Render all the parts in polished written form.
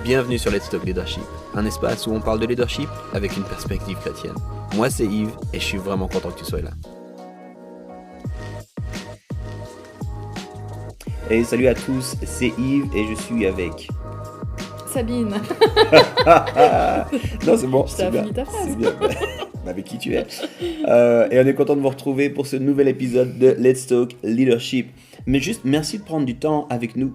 Bienvenue sur Let's Talk Leadership, un espace où on parle de leadership avec une perspective chrétienne. Moi, c'est Yves et je suis vraiment content que tu sois là. Et salut à tous, c'est Yves et je suis avec... Sabine. Non, c'est bon, Je t'ai c'est bien. fini ta phrase. C'est bien. Avec qui tu es. Et on est content de vous retrouver pour ce nouvel épisode de Let's Talk Leadership. Mais juste, merci de prendre du temps avec nous.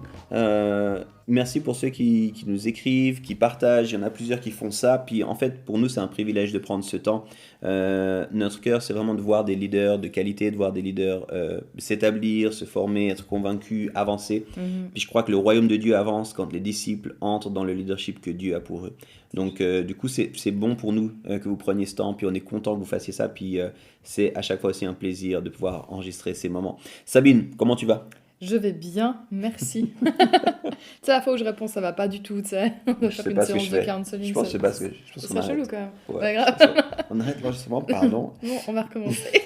Merci pour ceux qui nous écrivent, qui partagent. Il y en a plusieurs qui font ça. Puis en fait, pour nous, c'est un privilège de prendre ce temps. Notre cœur, c'est vraiment de voir des leaders de qualité, de voir des leaders s'établir, se former, être convaincus, avancer. Puis je crois que le royaume de Dieu avance quand les disciples entrent dans le leadership que Dieu a pour eux. Donc du coup, c'est bon pour nous que vous preniez ce temps. Puis on est content que vous fassiez ça. Puis c'est à chaque fois aussi un plaisir de pouvoir enregistrer ces moments. Sabine, comment tu vas ? Je vais bien, merci. Tu sais, la fois où je réponds, ça va pas du tout, tu sais. On va faire une séance de counseling. Je pense que c'est parce que... Ça sera chelou quand même. Ouais, Pas grave. on arrête l'enregistrement, pardon. Bon, on va recommencer.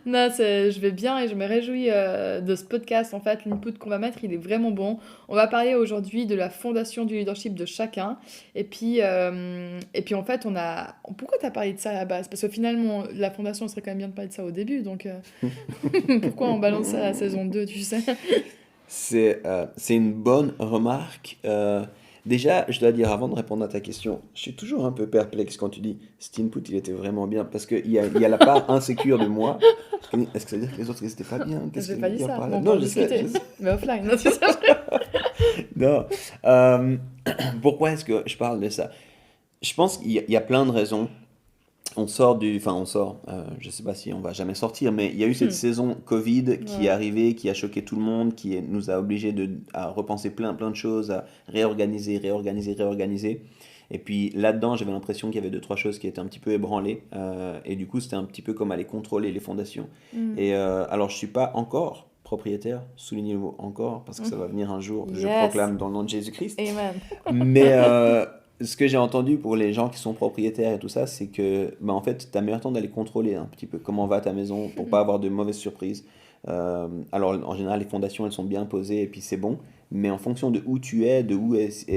Non, je vais bien et je me réjouis de ce podcast. En fait, l'input qu'on va mettre, il est vraiment bon. On va parler aujourd'hui de la fondation du leadership de chacun. Et puis en fait, Pourquoi tu as parlé de ça à la base ? Parce que finalement, la fondation, ce serait quand même bien de parler de ça au début. Donc, pourquoi on balance ça à la saison 2, tu sais ? C'est une bonne remarque. Déjà, je dois dire, avant de répondre à ta question, je suis toujours un peu perplexe quand tu dis cet input, il était vraiment bien, parce qu'il y a la part insécure de moi. Est-ce que ça veut dire que les autres, ils n'étaient pas bien ? J'ai pas dit ça. Bon, Non, non, je je sais. Mais offline, non, c'est ça. Non. Pourquoi est-ce que je parle de ça ? Je pense qu'il y a plein de raisons. Je sais pas si on va jamais sortir, mais il y a eu cette saison Covid qui est arrivée, qui a choqué tout le monde, nous a obligés à repenser plein de choses, à réorganiser. Et puis là-dedans, j'avais l'impression qu'il y avait 2-3 choses qui étaient un petit peu ébranlées. Et du coup, c'était un petit peu comme aller contrôler les fondations. Et alors, je suis pas encore propriétaire, soulignez le mot encore, parce que ça va venir un jour, je proclame dans le nom de Jésus-Christ. Amen. Mais ce que j'ai entendu pour les gens qui sont propriétaires et tout ça, c'est que en fait, tu as meilleur temps d'aller contrôler un petit peu comment va ta maison pour pas avoir de mauvaises surprises. Alors, en général, les fondations, elles sont bien posées et puis c'est bon. Mais en fonction de où tu es, de où est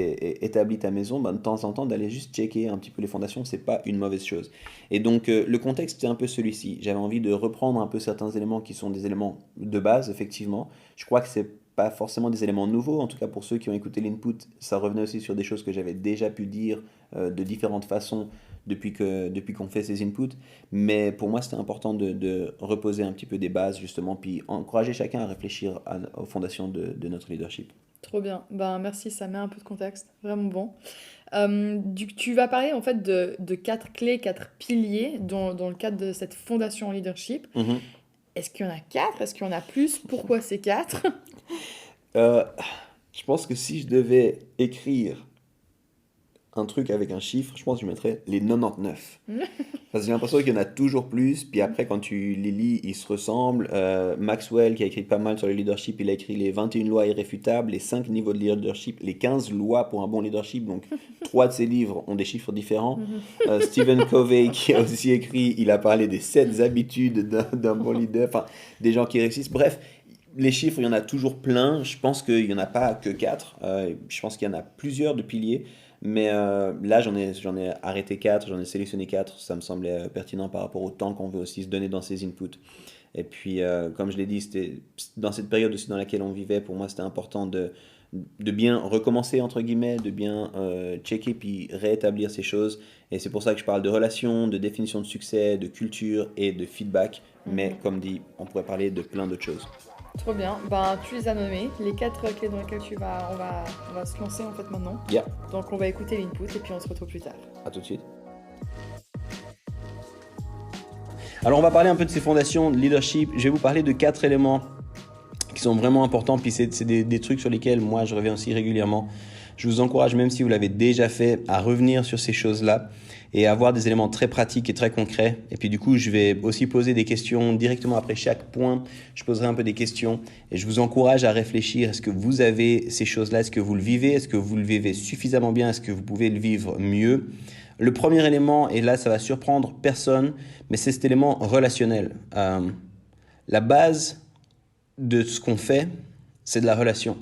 établie ta maison, de temps en temps, d'aller juste checker un petit peu les fondations, c'est pas une mauvaise chose. Et donc, le contexte, c'est un peu celui-ci. J'avais envie de reprendre un peu certains éléments qui sont des éléments de base, effectivement. Je crois que c'est pas forcément des éléments nouveaux, en tout cas pour ceux qui ont écouté l'input, ça revenait aussi sur des choses que j'avais déjà pu dire de différentes façons depuis qu'on fait ces inputs, mais pour moi c'était important de reposer un petit peu des bases justement, puis encourager chacun à réfléchir aux fondations de notre leadership. Trop bien, merci, ça met un peu de contexte, vraiment bon. Tu vas parler en fait de 4 clés, 4 piliers dans le cadre de cette fondation en leadership. Est-ce qu'il y en a 4 ? Est-ce qu'il y en a plus ? Pourquoi c'est 4 ? Je pense que si je devais écrire un truc avec un chiffre, je pense que je mettrais les 99. Parce que j'ai l'impression qu'il y en a toujours plus, puis après quand tu les lis, ils se ressemblent. Maxwell, qui a écrit pas mal sur le leadership, il a écrit les 21 lois irréfutables, les 5 niveaux de leadership, les 15 lois pour un bon leadership, donc 3 de ses livres ont des chiffres différents. Stephen Covey, qui a aussi écrit, il a parlé des 7 habitudes d'un bon leader, enfin des gens qui réussissent. Bref, les chiffres, il y en a toujours plein. Je pense qu'il n'y en a pas que 4. Je pense qu'il y en a plusieurs de piliers. Mais là, j'en ai arrêté 4, j'en ai sélectionné 4. Ça me semblait pertinent par rapport au temps qu'on veut aussi se donner dans ces inputs. Et puis, comme je l'ai dit, c'était dans cette période aussi dans laquelle on vivait, pour moi, c'était important de bien recommencer, entre guillemets, de bien checker puis réétablir ces choses. Et c'est pour ça que je parle de relations, de définition de succès, de culture et de feedback. Mais comme dit, on pourrait parler de plein d'autres choses. Trop bien, tu les as nommés, les 4 clés dans lesquelles on va se lancer en fait maintenant. Yeah. Donc on va écouter l'input et puis on se retrouve plus tard. À tout de suite. Alors on va parler un peu de ces fondations de leadership. Je vais vous parler de 4 éléments qui sont vraiment importants, puis c'est des trucs sur lesquels moi je reviens aussi régulièrement. Je vous encourage, même si vous l'avez déjà fait, à revenir sur ces choses-là et avoir des éléments très pratiques et très concrets. Et puis du coup, je vais aussi poser des questions directement après chaque point. Je poserai un peu des questions et je vous encourage à réfléchir. Est-ce que vous avez ces choses-là ? Est-ce que vous le vivez ? Est-ce que vous le vivez suffisamment bien ? Est-ce que vous pouvez le vivre mieux ? Le premier élément, et là ça va surprendre personne, mais c'est cet élément relationnel. La base de ce qu'on fait, c'est de la relation.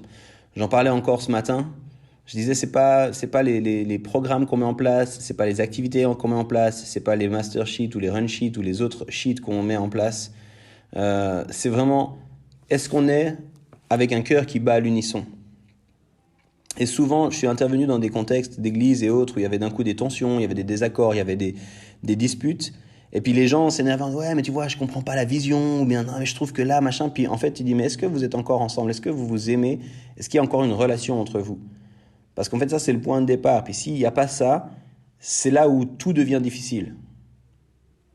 J'en parlais encore ce matin. Je disais, c'est pas les programmes qu'on met en place, c'est pas les activités qu'on met en place, c'est pas les master sheets ou les run sheets ou les autres sheets qu'on met en place. C'est vraiment, est-ce qu'on est avec un cœur qui bat à l'unisson? Et souvent, je suis intervenu dans des contextes d'église et autres où il y avait d'un coup des tensions, il y avait des désaccords, il y avait des disputes. Et puis les gens s'énervent, ouais, mais tu vois, je comprends pas la vision, ou bien non, mais je trouve que là, machin. Puis en fait, tu dis, mais est-ce que vous êtes encore ensemble? Est-ce que vous vous aimez? Est-ce qu'il y a encore une relation entre vous? Parce qu'en fait, ça, c'est le point de départ. Puis s'il n'y a pas ça, c'est là où tout devient difficile.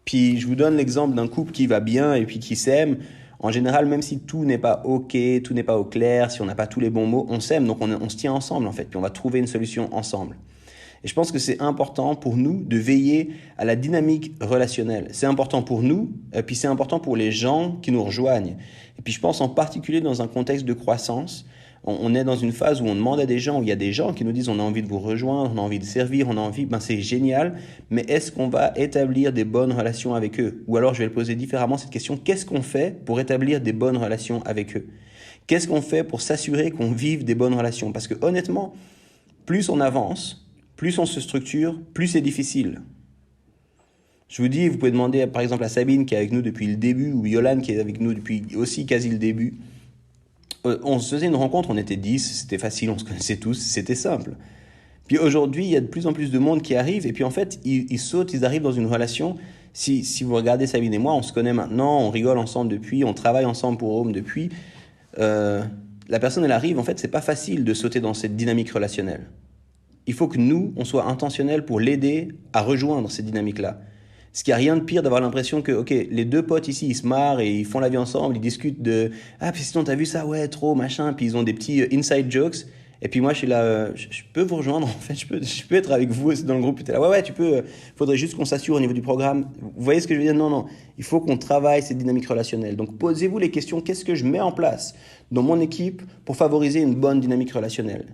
Puis je vous donne l'exemple d'un couple qui va bien et puis qui s'aime. En général, même si tout n'est pas OK, tout n'est pas au clair, si on n'a pas tous les bons mots, on s'aime, donc on se tient ensemble en fait, puis on va trouver une solution ensemble. Et je pense que c'est important pour nous de veiller à la dynamique relationnelle. C'est important pour nous, et puis c'est important pour les gens qui nous rejoignent. Et puis je pense en particulier dans un contexte de croissance, on est dans une phase où on demande à des gens, où il y a des gens qui nous disent on a envie de vous rejoindre, on a envie de servir, on a envie, c'est génial, mais est-ce qu'on va établir des bonnes relations avec eux? Ou alors je vais le poser différemment cette question, qu'est-ce qu'on fait pour établir des bonnes relations avec eux? Qu'est-ce qu'on fait pour s'assurer qu'on vive des bonnes relations? Parce que honnêtement, plus on avance, plus on se structure, plus c'est difficile. Je vous dis, vous pouvez demander par exemple à Sabine qui est avec nous depuis le début, ou Yolande qui est avec nous depuis aussi quasi le début. On se faisait une rencontre, on était 10, c'était facile, on se connaissait tous, c'était simple. Puis aujourd'hui, il y a de plus en plus de monde qui arrive, et puis en fait, ils sautent, ils arrivent dans une relation. Si vous regardez Sabine et moi, on se connaît maintenant, on rigole ensemble depuis, on travaille ensemble pour Home depuis. La personne, elle arrive, en fait, c'est pas facile de sauter dans cette dynamique relationnelle. Il faut que nous, on soit intentionnels pour l'aider à rejoindre cette dynamique-là. Ce qui a rien de pire d'avoir l'impression que, ok, les deux potes ici, ils se marrent et ils font la vie ensemble, ils discutent de « Ah, puis sinon, t'as vu ça? Ouais, trop, machin. » Puis ils ont des petits inside jokes. Et puis moi, je suis là, je peux vous rejoindre, en fait, je peux être avec vous aussi dans le groupe. Puis t'es là, ouais, tu peux, faudrait juste qu'on s'assure au niveau du programme. Vous voyez ce que je veux dire? Non, il faut qu'on travaille cette dynamique relationnelle. Donc, posez-vous les questions, qu'est-ce que je mets en place dans mon équipe pour favoriser une bonne dynamique relationnelle?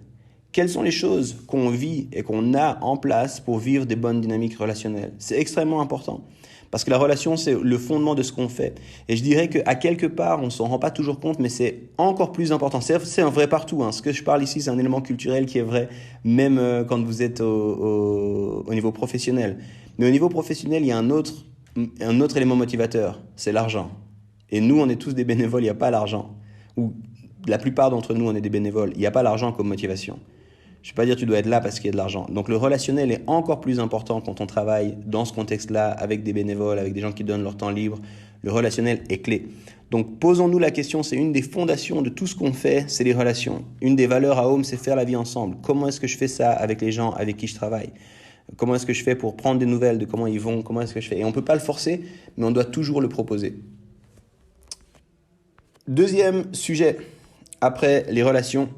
Quelles sont les choses qu'on vit et qu'on a en place pour vivre des bonnes dynamiques relationnelles? C'est extrêmement important. Parce que la relation, c'est le fondement de ce qu'on fait. Et je dirais qu'à quelque part, on ne s'en rend pas toujours compte, mais c'est encore plus important. C'est un vrai partout. Ce que je parle ici, c'est un élément culturel qui est vrai, même quand vous êtes au niveau professionnel. Mais au niveau professionnel, il y a un autre élément motivateur, c'est l'argent. Et nous, on est tous des bénévoles, il n'y a pas l'argent. Ou la plupart d'entre nous, on est des bénévoles. Il n'y a pas l'argent comme motivation. Je ne vais pas dire tu dois être là parce qu'il y a de l'argent. Donc le relationnel est encore plus important quand on travaille dans ce contexte-là avec des bénévoles, avec des gens qui donnent leur temps libre. Le relationnel est clé. Donc posons-nous la question, c'est une des fondations de tout ce qu'on fait, c'est les relations. Une des valeurs à Home, c'est faire la vie ensemble. Comment est-ce que je fais ça avec les gens avec qui je travaille? Comment est-ce que je fais pour prendre des nouvelles de comment ils vont? Comment est-ce que je fais? Et on ne peut pas le forcer, mais on doit toujours le proposer. Deuxième sujet, après les relations,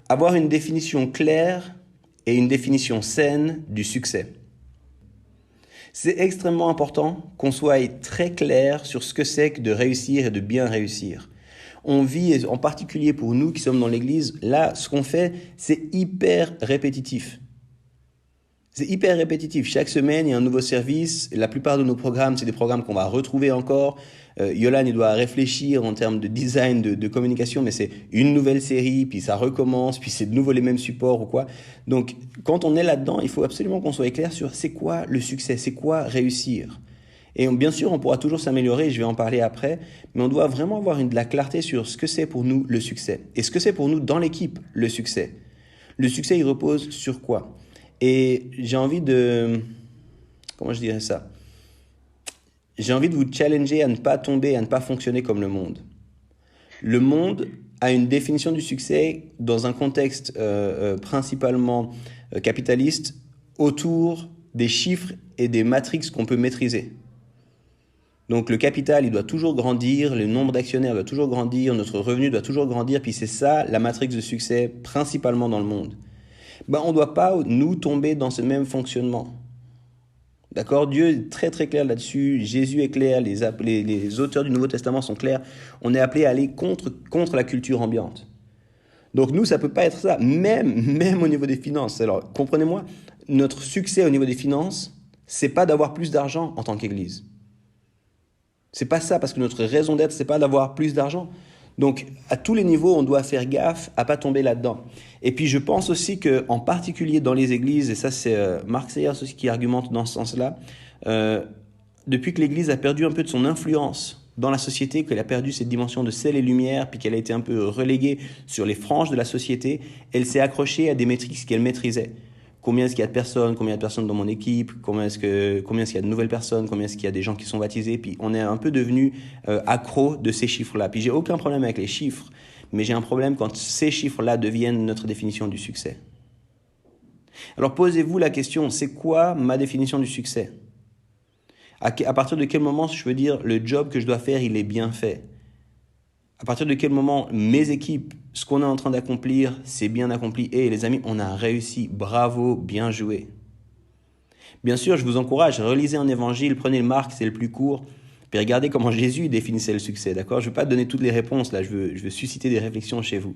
avoir une définition claire et une définition saine du succès. C'est extrêmement important qu'on soit très clair sur ce que c'est que de réussir et de bien réussir. On vit, en particulier pour nous qui sommes dans l'église, là, ce qu'on fait, c'est hyper répétitif. C'est hyper répétitif. Chaque semaine, il y a un nouveau service. La plupart de nos programmes, c'est des programmes qu'on va retrouver encore. Yolande, il doit réfléchir en termes de design, de communication, mais c'est une nouvelle série, puis ça recommence, puis c'est de nouveau les mêmes supports ou quoi. Donc, quand on est là-dedans, il faut absolument qu'on soit clair sur c'est quoi le succès, c'est quoi réussir. Et bien sûr, on pourra toujours s'améliorer, je vais en parler après, mais on doit vraiment avoir de la clarté sur ce que c'est pour nous le succès. Et ce que c'est pour nous dans l'équipe, le succès. Le succès, il repose sur quoi? Et j'ai envie de... Comment je dirais ça? J'ai envie de vous challenger à ne pas tomber, à ne pas fonctionner comme le monde. Le monde a une définition du succès dans un contexte principalement capitaliste autour des chiffres et des matrices qu'on peut maîtriser. Donc le capital, il doit toujours grandir, le nombre d'actionnaires doit toujours grandir, notre revenu doit toujours grandir, puis c'est ça la matrice de succès principalement dans le monde. On ne doit pas, nous, tomber dans ce même fonctionnement. D'accord? Dieu est très très clair là-dessus, Jésus est clair, les auteurs du Nouveau Testament sont clairs. On est appelé à aller contre la culture ambiante. Donc nous, ça ne peut pas être ça, même au niveau des finances. Alors, comprenez-moi, notre succès au niveau des finances, c'est pas d'avoir plus d'argent en tant qu'Église. C'est pas ça, parce que notre raison d'être, c'est pas d'avoir plus d'argent. Donc, à tous les niveaux, on doit faire gaffe à pas tomber là-dedans. Et puis, je pense aussi qu'en particulier dans les églises, et ça, c'est Mark Sayers aussi qui argumente dans ce sens-là, depuis que l'Église a perdu un peu de son influence dans la société, qu'elle a perdu cette dimension de sel et lumière, puis qu'elle a été un peu reléguée sur les franges de la société, elle s'est accrochée à des métriques qu'elle maîtrisait. Combien est-ce qu'il y a de personnes, combien de personnes dans mon équipe, combien est-ce qu'il y a de nouvelles personnes, combien est-ce qu'il y a des gens qui sont baptisés, puis on est un peu devenu accro de ces chiffres-là. Puis j'ai aucun problème avec les chiffres, mais j'ai un problème quand ces chiffres-là deviennent notre définition du succès. Alors posez-vous la question, c'est quoi ma définition du succès ? À partir de quel moment je veux dire le job que je dois faire, il est bien fait ? À partir de quel moment mes équipes, ce qu'on est en train d'accomplir, c'est bien accompli. Et les amis, on a réussi. Bravo, bien joué. Bien sûr, je vous encourage, relisez un évangile, prenez le Marc, c'est le plus court, puis regardez comment Jésus définissait le succès, d'accord ? Je ne veux pas donner toutes les réponses, là, je veux susciter des réflexions chez vous.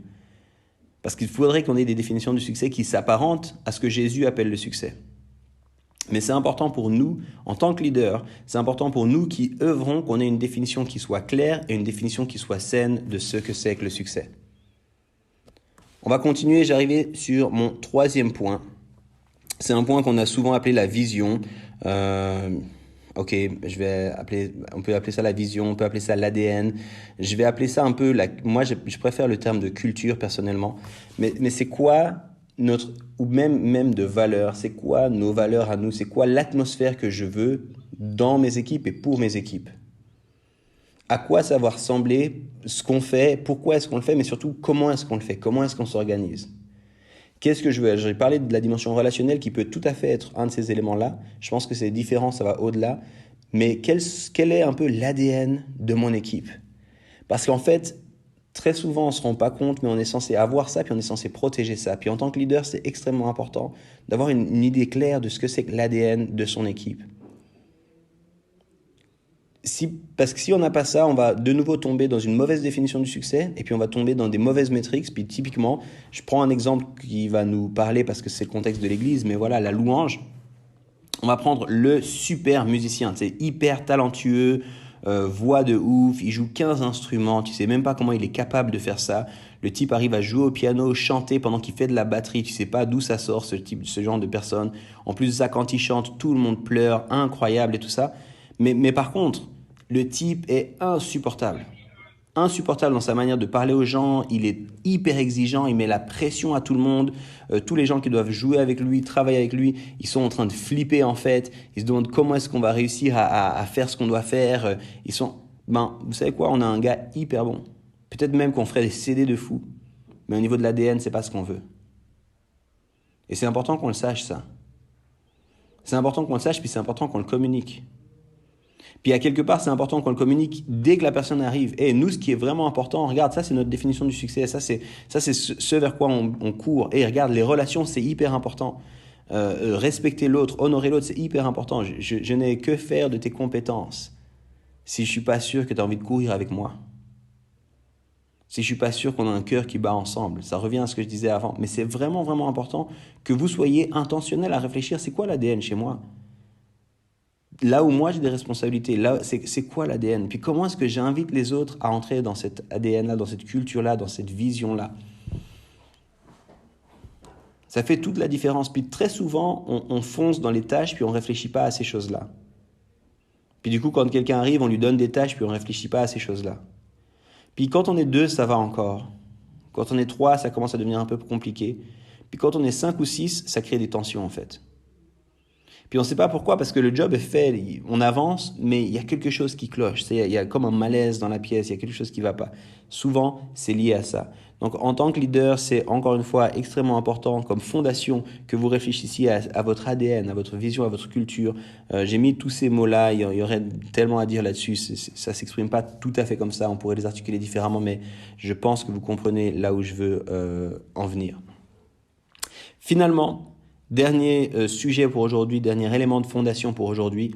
Parce qu'il faudrait qu'on ait des définitions du succès qui s'apparentent à ce que Jésus appelle le succès. Mais c'est important pour nous, en tant que leaders, c'est important pour nous qui œuvrons qu'on ait une définition qui soit claire et une définition qui soit saine de ce que c'est que le succès. On va continuer, j'arrivais sur mon troisième point. C'est un point qu'on a souvent appelé la vision. On peut appeler ça la vision, on peut appeler ça l'ADN. Je vais appeler ça un peu, moi je préfère le terme de culture personnellement. Mais c'est quoi ou même de valeurs, c'est quoi nos valeurs à nous, c'est quoi l'atmosphère que je veux dans mes équipes et pour mes équipes. À quoi ça va ressembler, ce qu'on fait, pourquoi est-ce qu'on le fait, mais surtout comment est-ce qu'on le fait, comment est-ce qu'on s'organise. Qu'est-ce que je veux ? J'ai parlé de la dimension relationnelle qui peut tout à fait être un de ces éléments-là. Je pense que c'est différent, ça va au-delà. Mais quel est un peu l'ADN de mon équipe ? Parce qu'en fait, très souvent, on ne se rend pas compte, mais on est censé avoir ça, puis on est censé protéger ça. Puis en tant que leader, c'est extrêmement important d'avoir une idée claire de ce que c'est que l'ADN de son équipe. Parce que si on n'a pas ça, on va de nouveau tomber dans une mauvaise définition du succès, et puis on va tomber dans des mauvaises métriques. Puis typiquement, je prends un exemple qui va nous parler parce que c'est le contexte de l'église, mais voilà, la louange. On va prendre le super musicien, c'est hyper talentueux, voix de ouf, il joue 15 instruments, tu sais même pas comment il est capable de faire ça. Le type arrive à jouer au piano, chanter pendant qu'il fait de la batterie, tu sais pas d'où ça sort ce genre de personne. En plus de ça, quand il chante, tout le monde pleure, incroyable et tout ça. Mais par contre, le type est insupportable. Insupportable dans sa manière de parler aux gens, il est hyper exigeant, il met la pression à tout le monde. Tous les gens qui doivent jouer avec lui, travailler avec lui, ils sont en train de flipper en fait. Ils se demandent comment est-ce qu'on va réussir à faire ce qu'on doit faire. Vous savez quoi, on a un gars hyper bon. Peut-être même qu'on ferait des CD de fou. Mais au niveau de l'ADN, c'est pas ce qu'on veut. Et c'est important qu'on le sache, ça. C'est important qu'on le sache, puis c'est important qu'on le communique. Puis à quelque part, c'est important qu'on le communique dès que la personne arrive. Et nous, ce qui est vraiment important, regarde, ça c'est notre définition du succès, ça c'est ce vers quoi on court. Et regarde, les relations, c'est hyper important. Respecter l'autre, honorer l'autre, c'est hyper important. Je n'ai que faire de tes compétences si je suis pas sûr que tu as envie de courir avec moi. Si je suis pas sûr qu'on a un cœur qui bat ensemble. Ça revient à ce que je disais avant. Mais c'est vraiment, vraiment important que vous soyez intentionnel à réfléchir, c'est quoi l'ADN chez moi ? Là où moi j'ai des responsabilités, là c'est quoi l'ADN ? Puis comment est-ce que j'invite les autres à entrer dans cet ADN-là, dans cette culture-là, dans cette vision-là ? Ça fait toute la différence. Puis très souvent, on fonce dans les tâches, puis on ne réfléchit pas à ces choses-là. Puis du coup, quand quelqu'un arrive, on lui donne des tâches, puis on ne réfléchit pas à ces choses-là. Puis quand on est 2, ça va encore. Quand on est 3, ça commence à devenir un peu compliqué. Puis quand on est 5 ou 6, ça crée des tensions en fait. Puis on ne sait pas pourquoi, parce que le job est fait, on avance, mais il y a quelque chose qui cloche. Il y a comme un malaise dans la pièce, il y a quelque chose qui ne va pas. Souvent, c'est lié à ça. Donc en tant que leader, c'est encore une fois extrêmement important comme fondation que vous réfléchissiez à votre ADN, à votre vision, à votre culture. J'ai mis tous ces mots-là, il y aurait tellement à dire là-dessus. Ça ne s'exprime pas tout à fait comme ça, on pourrait les articuler différemment, mais je pense que vous comprenez là où je veux en venir. Finalement, dernier sujet pour aujourd'hui, dernier élément de fondation pour aujourd'hui.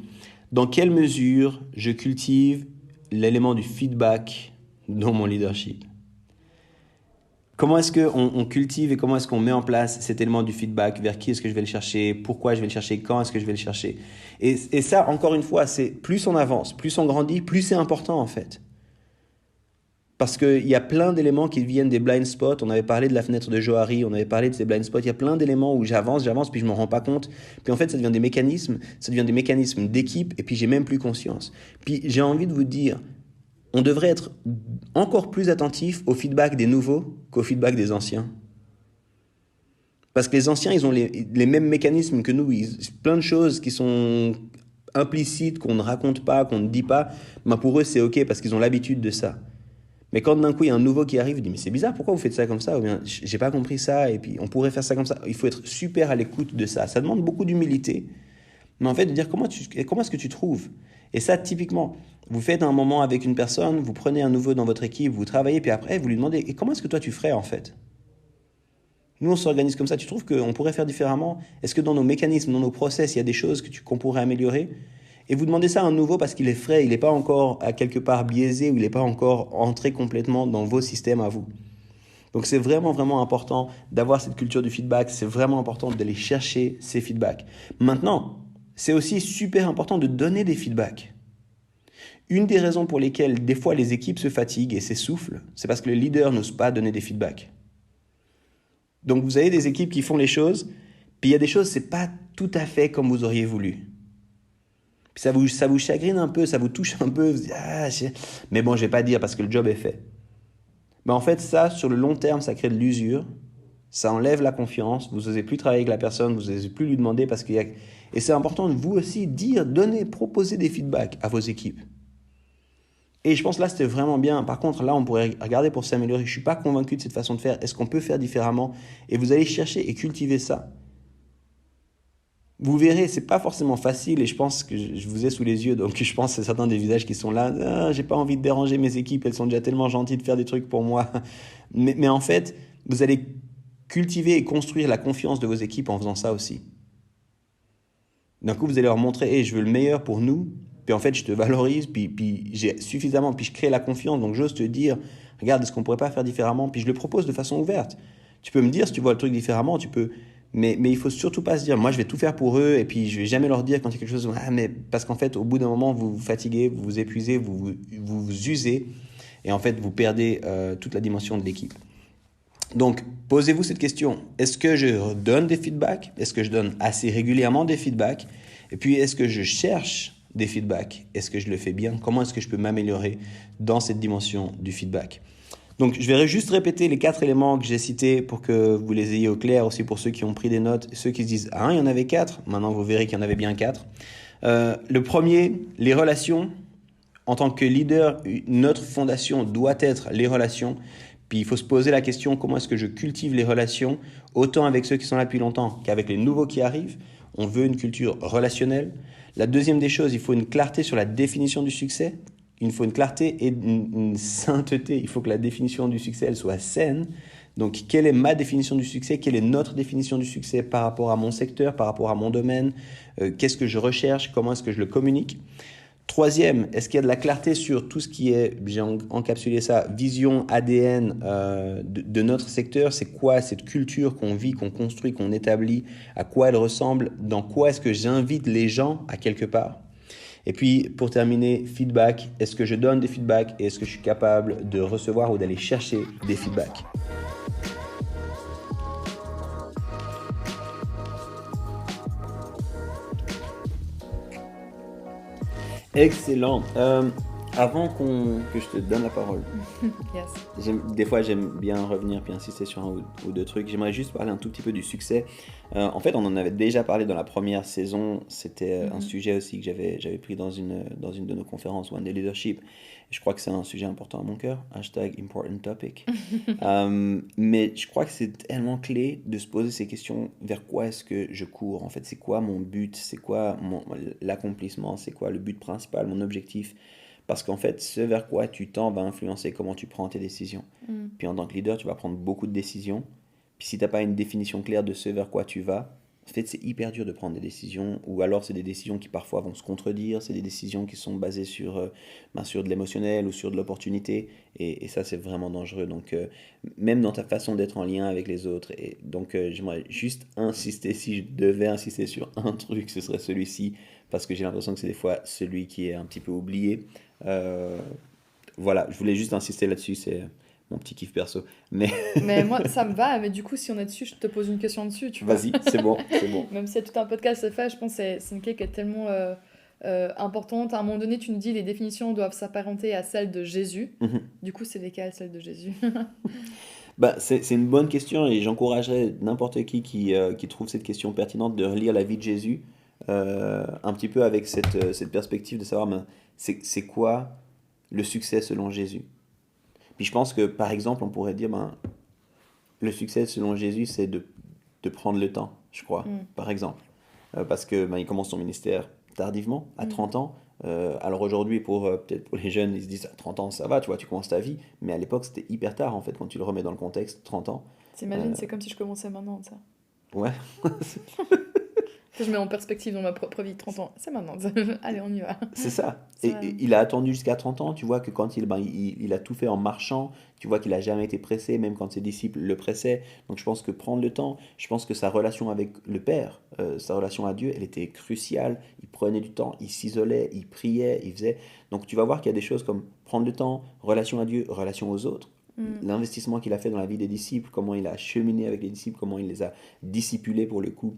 Dans quelle mesure je cultive l'élément du feedback dans mon leadership ? Comment est-ce qu'on cultive et comment est-ce qu'on met en place cet élément du feedback ? Vers qui est-ce que je vais le chercher ? Pourquoi je vais le chercher ? Quand est-ce que je vais le chercher ? Et ça, encore une fois, c'est plus on avance, plus on grandit, plus c'est important en fait. Parce qu'il y a plein d'éléments qui viennent des blind spots. On avait parlé de la fenêtre de Johari, on avait parlé de ces blind spots. Il y a plein d'éléments où j'avance, puis je ne me rends pas compte. Puis en fait, ça devient des mécanismes d'équipe, et puis j'ai même plus conscience. Puis j'ai envie de vous dire, on devrait être encore plus attentif au feedback des nouveaux qu'au feedback des anciens. Parce que les anciens, ils ont les mêmes mécanismes que nous. Plein de choses qui sont implicites, qu'on ne raconte pas, qu'on ne dit pas, ben pour eux, c'est OK parce qu'ils ont l'habitude de ça. Mais quand d'un coup, il y a un nouveau qui arrive, il dit « Mais c'est bizarre, pourquoi vous faites ça comme ça ?» Ou bien « J'ai pas compris ça, et puis on pourrait faire ça comme ça. » Il faut être super à l'écoute de ça. Ça demande beaucoup d'humilité. Mais en fait, de dire comment est-ce que tu trouves ? Et ça, typiquement, vous faites un moment avec une personne, vous prenez un nouveau dans votre équipe, vous travaillez, puis après, vous lui demandez « Et comment est-ce que toi, tu ferais, en fait ?» Nous, on s'organise comme ça. Tu trouves qu'on pourrait faire différemment ? Est-ce que dans nos mécanismes, dans nos process, il y a des choses qu'on pourrait améliorer ? Et vous demandez ça à un nouveau parce qu'il est frais, il n'est pas encore à quelque part biaisé ou il n'est pas encore entré complètement dans vos systèmes à vous. Donc c'est vraiment, vraiment important d'avoir cette culture du feedback. C'est vraiment important d'aller chercher ces feedbacks. Maintenant, c'est aussi super important de donner des feedbacks. Une des raisons pour lesquelles des fois les équipes se fatiguent et s'essoufflent, c'est parce que le leader n'ose pas donner des feedbacks. Donc vous avez des équipes qui font les choses, puis il y a des choses, c'est pas tout à fait comme vous auriez voulu. Puis ça vous chagrine un peu, ça vous touche un peu, vous dites, mais bon, je vais pas dire parce que le job est fait. Mais en fait, ça, sur le long terme, ça crée de l'usure, ça enlève la confiance, vous n'osez plus travailler avec la personne, vous n'osez plus lui demander parce qu'il y a... Et c'est important de vous aussi dire, donner, proposer des feedbacks à vos équipes. Et je pense là, c'était vraiment bien. Par contre, là, on pourrait regarder pour s'améliorer. Je ne suis pas convaincu de cette façon de faire. Est-ce qu'on peut faire différemment ? Et vous allez chercher et cultiver ça. Vous verrez, c'est pas forcément facile et je pense que je vous ai sous les yeux, donc je pense que c'est certains des visages qui sont là. Ah, j'ai pas envie de déranger mes équipes, elles sont déjà tellement gentilles de faire des trucs pour moi. Mais en fait, vous allez cultiver et construire la confiance de vos équipes en faisant ça aussi. D'un coup, vous allez leur montrer, hey, je veux le meilleur pour nous, puis en fait, je te valorise, puis j'ai suffisamment, puis je crée la confiance, donc j'ose te dire, regarde, est-ce qu'on pourrait pas faire différemment ? Puis je le propose de façon ouverte. Tu peux me dire si tu vois le truc différemment, tu peux... Mais il faut surtout pas se dire, moi je vais tout faire pour eux et puis je vais jamais leur dire quand il y a quelque chose, mais parce qu'en fait au bout d'un moment vous vous fatiguez, vous vous épuisez, vous usez et en fait vous perdez toute la dimension de l'équipe. Donc posez-vous cette question, est-ce que je donne des feedbacks ? Est-ce que je donne assez régulièrement des feedbacks ? Et puis est-ce que je cherche des feedbacks ? Est-ce que je le fais bien ? Comment est-ce que je peux m'améliorer dans cette dimension du feedback ? Donc, je vais juste répéter les 4 éléments que j'ai cités pour que vous les ayez au clair, aussi pour ceux qui ont pris des notes, ceux qui se disent « Ah, il y en avait 4 », maintenant vous verrez qu'il y en avait bien 4. Le premier, les relations. En tant que leader, notre fondation doit être les relations. Puis il faut se poser la question, comment est-ce que je cultive les relations, autant avec ceux qui sont là depuis longtemps qu'avec les nouveaux qui arrivent. On veut une culture relationnelle. La deuxième des choses, il faut une clarté sur la définition du succès. Il faut une clarté et une sainteté. Il faut que la définition du succès, elle soit saine. Donc, quelle est ma définition du succès ? Quelle est notre définition du succès par rapport à mon secteur, par rapport à mon domaine ? Qu'est-ce que je recherche ? Comment est-ce que je le communique ? Troisième, est-ce qu'il y a de la clarté sur tout ce qui est, j'ai encapsulé ça, vision, ADN de notre secteur ? C'est quoi cette culture qu'on vit, qu'on construit, qu'on établit ? À quoi elle ressemble ? Dans quoi est-ce que j'invite les gens à quelque part ? Et puis, pour terminer, feedback. Est-ce que je donne des feedbacks et est-ce que je suis capable de recevoir ou d'aller chercher des feedbacks ? Excellent. Avant que je te donne la parole, Yes. des fois j'aime bien revenir puis insister sur un ou deux trucs. J'aimerais juste parler un tout petit peu du succès. En fait, on en avait déjà parlé dans la première saison. C'était un sujet aussi que j'avais pris dans une de nos conférences One Day Leadership. Je crois que c'est un sujet important à mon cœur. #important topic. Mais je crois que c'est tellement clé de se poser ces questions. Vers quoi est-ce que je cours ? En fait, c'est quoi mon but ? C'est quoi l'accomplissement ? C'est quoi le but principal, mon objectif ? Parce qu'en fait, ce vers quoi tu tends va influencer comment tu prends tes décisions. Puis en tant que leader, tu vas prendre beaucoup de décisions. Puis si tu n'as pas une définition claire de ce vers quoi tu vas, en fait, c'est hyper dur de prendre des décisions. Ou alors, c'est des décisions qui parfois vont se contredire. C'est des décisions qui sont basées sur de l'émotionnel ou sur de l'opportunité. Et ça, c'est vraiment dangereux. Donc, même dans ta façon d'être en lien avec les autres. Et donc, j'aimerais juste insister, si je devais insister sur un truc, ce serait celui-ci. Parce que j'ai l'impression que c'est des fois celui qui est un petit peu oublié. voilà, je voulais juste insister là-dessus, c'est mon petit kiff perso. Mais Mais moi, ça me va. Mais du coup, si on est dessus, je te pose une question dessus, tu vois. vas-y, c'est bon, c'est bon. Même si tout un podcast se fait, je pense que c'est une clé qui est tellement importante. À un moment donné, tu nous dis les définitions doivent s'apparenter à celles de Jésus. Mhm. Du coup, c'est lesquelles, celles de Jésus? Bah, c'est une bonne question et j'encouragerais n'importe qui trouve cette question pertinente de relire la vie de Jésus un petit peu avec cette perspective de savoir ben, c'est quoi le succès selon Jésus. Puis je pense que par exemple on pourrait dire ben, le succès selon Jésus c'est de prendre le temps, je crois, Mm. par exemple. Parce que ben, il commence son ministère tardivement, à Mm. 30 ans. Alors aujourd'hui, peut-être pour les jeunes, ils se disent à 30 ans ça va, tu vois, tu commences ta vie. Mais à l'époque, c'était hyper tard en fait, quand tu le remets dans le contexte, 30 ans. T'imagines, c'est comme si je commençais maintenant, ça. Ouais, Je mets en perspective dans ma propre vie, 30 ans. C'est maintenant. Allez, on y va. c'est ça. C'est Et, vrai. et il a attendu jusqu'à 30 ans, tu vois que quand il a tout fait en marchant, tu vois qu'il a jamais été pressé, même quand ses disciples le pressaient. Donc je pense que prendre le temps, je pense que sa relation avec le Père, sa relation à Dieu, elle était cruciale. Il prenait du temps, il s'isolait, il priait, il faisait. Donc tu vas voir qu'il y a des choses comme prendre le temps, relation à Dieu, relation aux autres. Mm. L'investissement qu'il a fait dans la vie des disciples, comment il a cheminé avec les disciples, comment il les a discipulés pour le coup.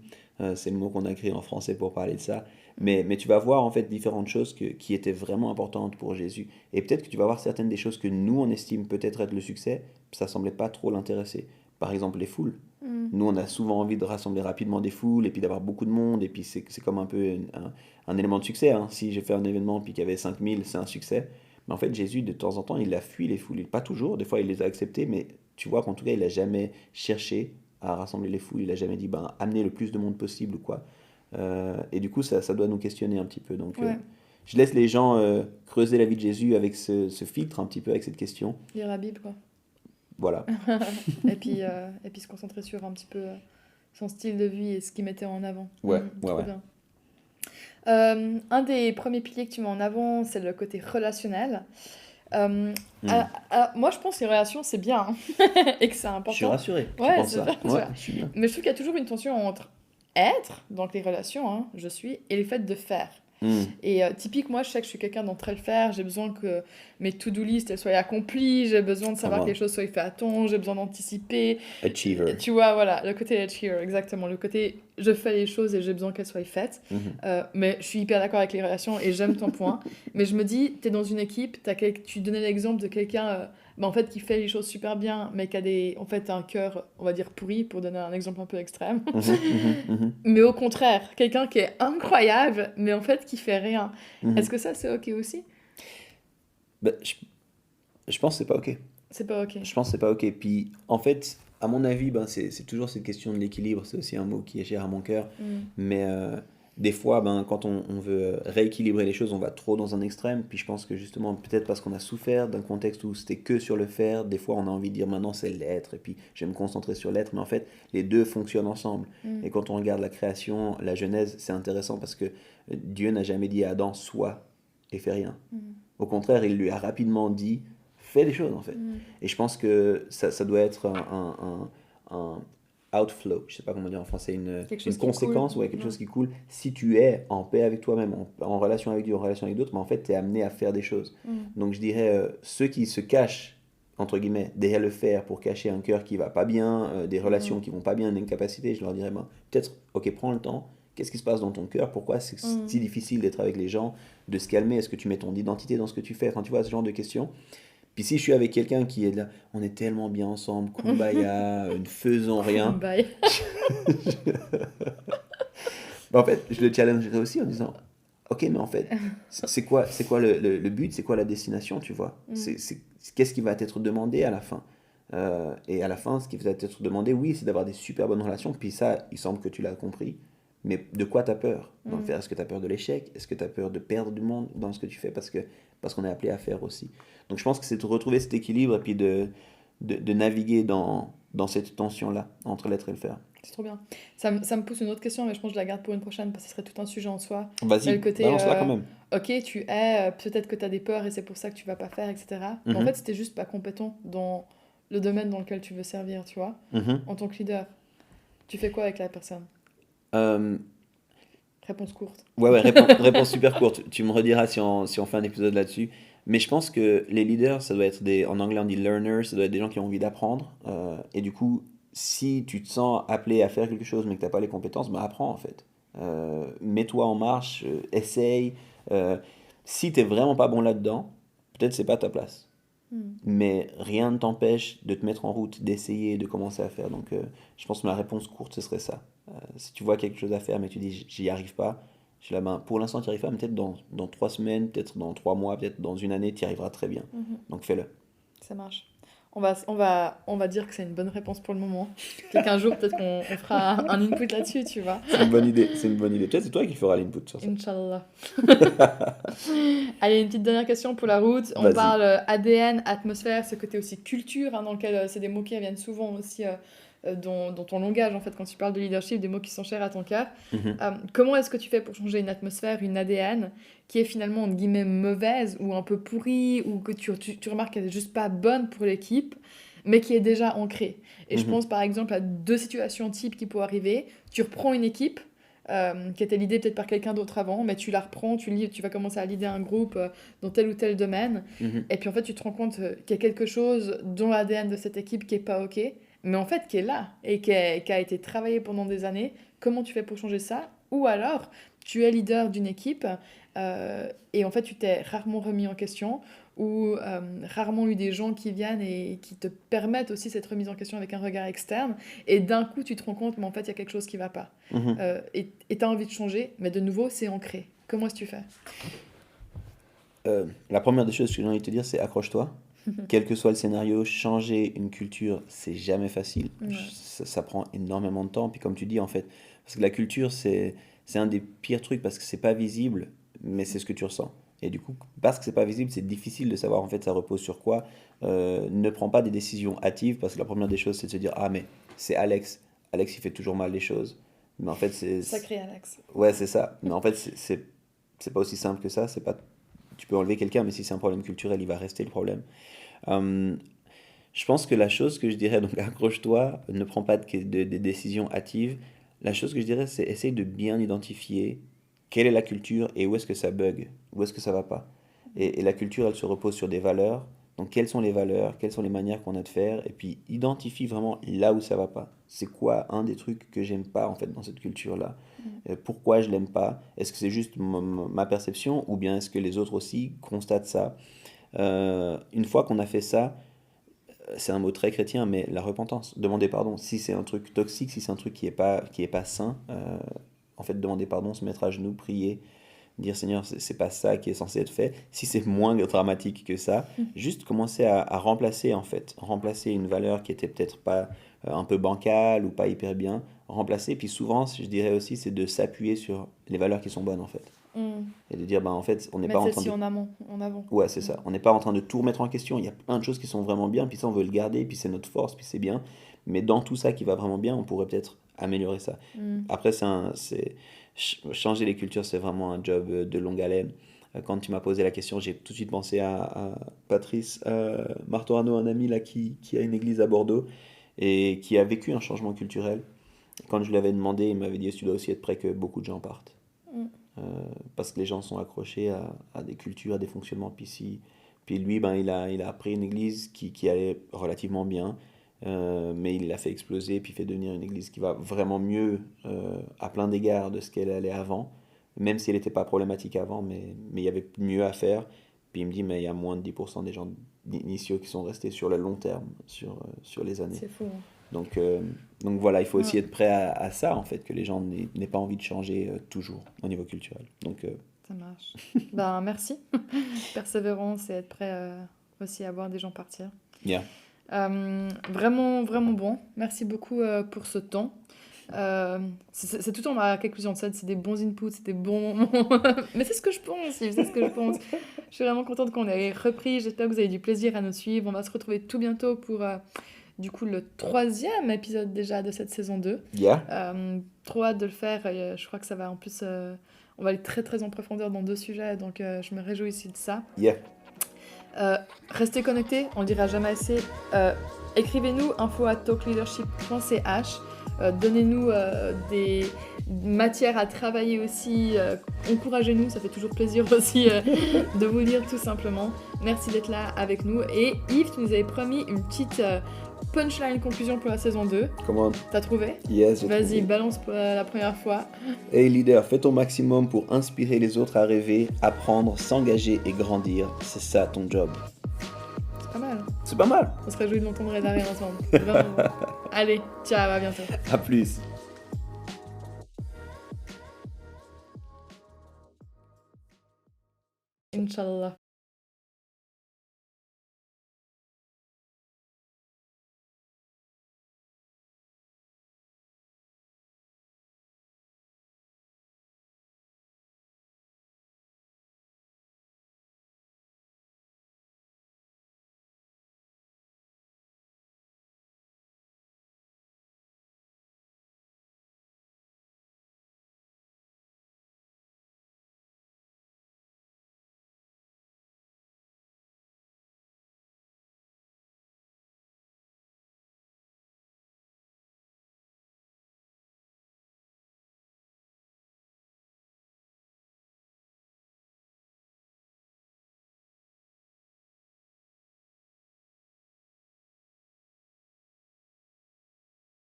C'est le mot qu'on a créé en français pour parler de ça. Mais tu vas voir en fait différentes choses qui étaient vraiment importantes pour Jésus. Et peut-être que tu vas voir certaines des choses que nous on estime peut-être être le succès, ça semblait pas trop l'intéresser. Par exemple les foules. Mm. Nous on a souvent envie de rassembler rapidement des foules et puis d'avoir beaucoup de monde et puis c'est comme un peu un élément de succès. Hein. Si j'ai fait un événement puis qu'il y avait 5000, c'est un succès. Mais en fait Jésus de temps en temps il a fui les foules. Pas toujours, des fois il les a acceptées, mais tu vois qu'en tout cas il a jamais cherché à rassembler les foules, il a jamais dit ben, amener le plus de monde possible ou quoi. Et du coup, ça doit nous questionner un petit peu. Donc, Ouais, je laisse les gens creuser la vie de Jésus avec ce filtre un petit peu, avec cette question. lire la Bible, quoi. Voilà. Et puis se concentrer sur un petit peu son style de vie et ce qu'il mettait en avant. Ouais, ouais, Trop ouais. bien. Un des premiers piliers que tu mets en avant, c'est le côté relationnel. Moi, je pense que les relations, c'est bien hein, et que c'est Je suis important. rassuré. Tu Ouais, penses c'est ça? bien, tu Ouais, vois. je suis bien. Mais je trouve qu'il y a toujours une tension entre être, donc les relations, hein, je suis, et le fait de faire. Et typique, moi, je sais que je suis quelqu'un d'entre le faire. J'ai besoin que mes to-do list elles soient accomplies. J'ai besoin de savoir va. que les choses soient faites à temps. J'ai besoin d'anticiper. Achiever. Tu vois, voilà, le côté achiever, exactement. Le côté je fais les choses et j'ai besoin qu'elles soient faites. Mais je suis hyper d'accord avec les relations et j'aime ton point. Mais je me dis, tu es dans une équipe, tu donnais l'exemple de quelqu'un en fait, qui fait les choses super bien, mais qui a en fait, un cœur, on va dire, pourri, pour donner un exemple un peu extrême. Mais au contraire, quelqu'un qui est incroyable, mais en fait qui fait rien. Est-ce que ça, c'est ok aussi? Ben, je pense que c'est pas OK. C'est pas ok. Je pense que c'est pas OK. Puis, en fait, à mon avis, ben, c'est toujours cette question de l'équilibre. C'est aussi un mot qui est cher à mon cœur. Mais des fois, ben, quand on veut rééquilibrer les choses, on va trop dans un extrême. Puis je pense que justement, peut-être parce qu'on a souffert d'un contexte où c'était que sur le faire, des fois on a envie de dire maintenant c'est l'être. Et puis je vais me concentrer sur l'être. Mais en fait, les deux fonctionnent ensemble. Et quand on regarde la création, la Genèse, c'est intéressant parce que Dieu n'a jamais dit à Adam sois et fais rien. Au contraire, il lui a rapidement dit fais des choses en fait. Et je pense que ça doit être un outflow, je sais pas comment dire en français, Quelque chose une qui conséquence, coule. ouais, quelque chose qui coule. Si tu es en paix avec toi-même, en relation avec Dieu, en relation avec d'autres, mais en fait, tu es amené à faire des choses. Donc je dirais, ceux qui se cachent, entre guillemets, derrière le faire pour cacher un cœur qui va pas bien, des relations qui vont pas bien, une incapacité, je leur dirais, ben, peut-être, ok, prends le temps. Qu'est-ce qui se passe dans ton cœur? Pourquoi c'est si difficile d'être avec les gens, de se calmer? Est-ce que tu mets ton identité dans ce que tu fais? Enfin, tu vois, ce genre de questions. Puis si je suis avec quelqu'un qui est là, on est tellement bien ensemble, kumbaya, ne faisons rien. Bye. En fait, je le challengerais aussi en disant, ok, mais en fait, c'est quoi le but, c'est quoi la destination, tu vois? Qu'est-ce qui va t'être demandé à la fin? Et à la fin, ce qui va t'être demandé, oui, c'est d'avoir des super bonnes relations. Puis ça, il semble que tu l'as compris. Mais de quoi tu as peur dans le faire? Est-ce que tu as peur de l'échec? Est-ce que tu as peur de perdre du monde dans ce que tu fais parce qu'on est appelé à faire aussi? Donc je pense que c'est de retrouver cet équilibre et puis de naviguer dans cette tension-là entre l'être et le faire. C'est trop bien. Ça me pousse une autre question, mais je pense que je la garde pour une prochaine parce que ce serait tout un sujet en soi. Vas-y, Le côté, balance-la quand même. Ok, tu es, peut-être que tu as des peurs et c'est pour ça que tu vas pas faire, etc. Mais en fait, c'était juste pas compétent dans le domaine dans lequel tu veux servir, tu vois, en tant que leader. Tu fais quoi avec la personne? Réponse courte. Ouais, réponse super courte. Tu me rediras si on fait un épisode là-dessus. Mais je pense que les leaders, ça doit être en anglais on dit learners, ça doit être des gens qui ont envie d'apprendre. Et du coup, si tu te sens appelé à faire quelque chose mais que tu n'as pas les compétences, bah apprends en fait. Mets-toi en marche, essaye. Euh, Si tu n'es vraiment pas bon là-dedans, peut-être c'est pas ta place. Mais rien ne t'empêche de te mettre en route, d'essayer, de commencer à faire. Donc je pense que ma réponse courte, ce serait ça. Si tu vois quelque chose à faire mais tu dis j'y arrive pas, je suis là, ben, pour l'instant tu n'y arrives pas, mais peut-être dans 3 semaines, peut-être dans 3 mois, peut-être dans une année, tu y arriveras très bien. Donc fais-le. Ça marche. On va dire que c'est une bonne réponse pour le moment. Qu'un jour, peut-être qu'on on fera un input là-dessus, tu vois. C'est une bonne idée, c'est une bonne idée. Peut-être c'est toi qui feras l'input sur ça. Inch'Allah. Allez, une petite dernière question pour la route. On Vas-y. parle ADN, atmosphère, ce côté aussi culture, hein, dans lequel c'est des mots qui reviennent souvent aussi dans ton langage, en fait, quand tu parles de leadership, des mots qui sont chers à ton cœur. Mhm. Comment est-ce que tu fais pour changer une atmosphère, une ADN, qui est finalement, entre guillemets, mauvaise ou un peu pourrie, ou que tu remarques qu'elle n'est juste pas bonne pour l'équipe, mais qui est déjà ancrée. Et je Mhm. pense par exemple à 2 situations types qui pourraient arriver. Tu reprends une équipe qui était l'idée peut-être par quelqu'un d'autre avant, mais tu la reprends, tu vas commencer à leader un groupe dans tel ou tel domaine, Mhm. et puis en fait tu te rends compte qu'il y a quelque chose dans l'ADN de cette équipe qui est pas ok, mais en fait qui est là et qui a été travaillé pendant des années. Comment tu fais pour changer ça? Ou alors tu es leader d'une équipe et en fait tu t'es rarement remis en question ou rarement eu des gens qui viennent et qui te permettent aussi cette remise en question avec un regard externe, et d'un coup tu te rends compte mais en fait il y a quelque chose qui va pas. Mhm. Et tu as envie de changer, mais de nouveau, c'est ancré. Comment est-ce que tu fais? La première des choses que j'ai envie de te dire, c'est accroche-toi. Quel que soit le scénario, changer une culture, c'est jamais facile. Ouais. Ça prend énormément de temps. Puis comme tu dis, en fait, parce que la culture, c'est un des pires trucs parce que c'est pas visible, mais c'est ce que tu ressens. Et du coup, parce que c'est pas visible, c'est difficile de savoir en fait ça repose sur quoi. Ne prends pas des décisions hâtives parce que la première des choses, c'est de se dire, ah mais c'est Alex. Alex, il fait toujours mal les choses. Mais en fait, Sacré Alex. ouais, c'est ça. Mais en fait, c'est pas aussi simple que ça. C'est pas, tu peux enlever quelqu'un, mais si c'est un problème culturel, il va rester le problème. Euh, je pense que la chose que je dirais, donc accroche-toi, ne prends pas de décisions hâtives. La chose que je dirais, c'est essaye de bien identifier quelle est la culture et où est-ce que ça bug, où est-ce que ça va pas. Et la culture, elle se repose sur des valeurs. Donc, quelles sont les valeurs, quelles sont les manières qu'on a de faire, et puis identifie vraiment là où ça va pas. C'est quoi un des trucs que j'aime pas en fait dans cette culture-là? Pourquoi je l'aime pas? Est-ce que c'est juste ma perception, ou bien est-ce que les autres aussi constatent ça? Une fois qu'on a fait ça, c'est un mot très chrétien, mais la repentance, demander pardon. Si c'est un truc toxique, si c'est un truc qui est pas sain, en fait, demander pardon, se mettre à genoux, prier, dire Seigneur, c'est pas ça qui est censé être fait. Si c'est moins dramatique que ça, juste commencer à remplacer, en fait, remplacer une valeur qui était peut-être pas un peu bancale ou pas hyper bien, remplacer. Puis souvent, je dirais aussi, c'est de s'appuyer sur les valeurs qui sont bonnes, en fait. Mm. Et de dire, bah, en fait, on n'est pas Mettre en train celle-ci de en amont, en avant. ouais, c'est ça. On n'est pas en train de tout remettre en question. Il y a plein de choses qui sont vraiment bien, puis ça, on veut le garder, puis c'est notre force, puis c'est bien. Mais dans tout ça qui va vraiment bien, on pourrait peut-être améliorer ça. Mm. Après, changer les cultures, c'est vraiment un job de longue haleine. Quand tu m'as posé la question, j'ai tout de suite pensé à Patrice Martorano, un ami là qui a une église à Bordeaux et qui a vécu un changement culturel. Quand je lui avais demandé, il m'avait dit, tu dois aussi être prêt que beaucoup de gens partent. Mm. Euh, parce que les gens sont accrochés à des cultures, à des fonctionnements. Puis lui, ben, il a appris une église qui allait relativement bien, mais il l'a fait exploser, puis fait devenir une église qui va vraiment mieux à plein d'égards de ce qu'elle allait avant, même si elle n'était pas problématique avant, mais il y avait mieux à faire. Puis il me dit, mais il y a moins de 10% des gens initiaux qui sont restés sur le long terme, sur les années. C'est fou. Hein. Donc, euh, donc voilà, il faut aussi Ouais. être prêt à ça, en fait, que les gens n'aient pas envie de changer toujours au niveau culturel. Donc, Ça marche. Ben, merci. Persévérance et être prêt aussi à voir des gens partir. yeah. Vraiment, vraiment bon. Merci beaucoup pour ce temps. C'est tout le temps ma conclusion de ça, c'est des bons inputs, c'est des bons moments. Mais c'est ce que je pense, Yves, c'est ce que je pense. Je suis vraiment contente qu'on ait repris. J'espère que vous avez du plaisir à nous suivre. On va se retrouver tout bientôt pour du coup le 3e épisode déjà de cette saison 2. Yeah. Trop hâte de le faire. Je crois que ça va en plus. On va aller très très en profondeur dans 2 sujets, donc je me réjouis aussi de ça. Yeah. Restez connectés, on ne dira jamais assez. Écrivez-nous info@talkleadership.ch. Donnez-nous des matières à travailler aussi. Encouragez-nous, ça fait toujours plaisir aussi de vous lire tout simplement. Merci d'être là avec nous. Et Yves, tu nous avais promis une petite punchline conclusion pour la saison 2. Comment? T'as trouvé? Yes, j'ai Vas-y, trouvé. balance pour la première fois. Hey leader, fais ton maximum pour inspirer les autres à rêver, apprendre, s'engager et grandir. C'est ça ton job. C'est pas mal. C'est pas mal. On se réjouit de l'entendre et d'arriver ensemble. Vraiment. Allez, ciao, à bientôt. À plus. Inch'Allah.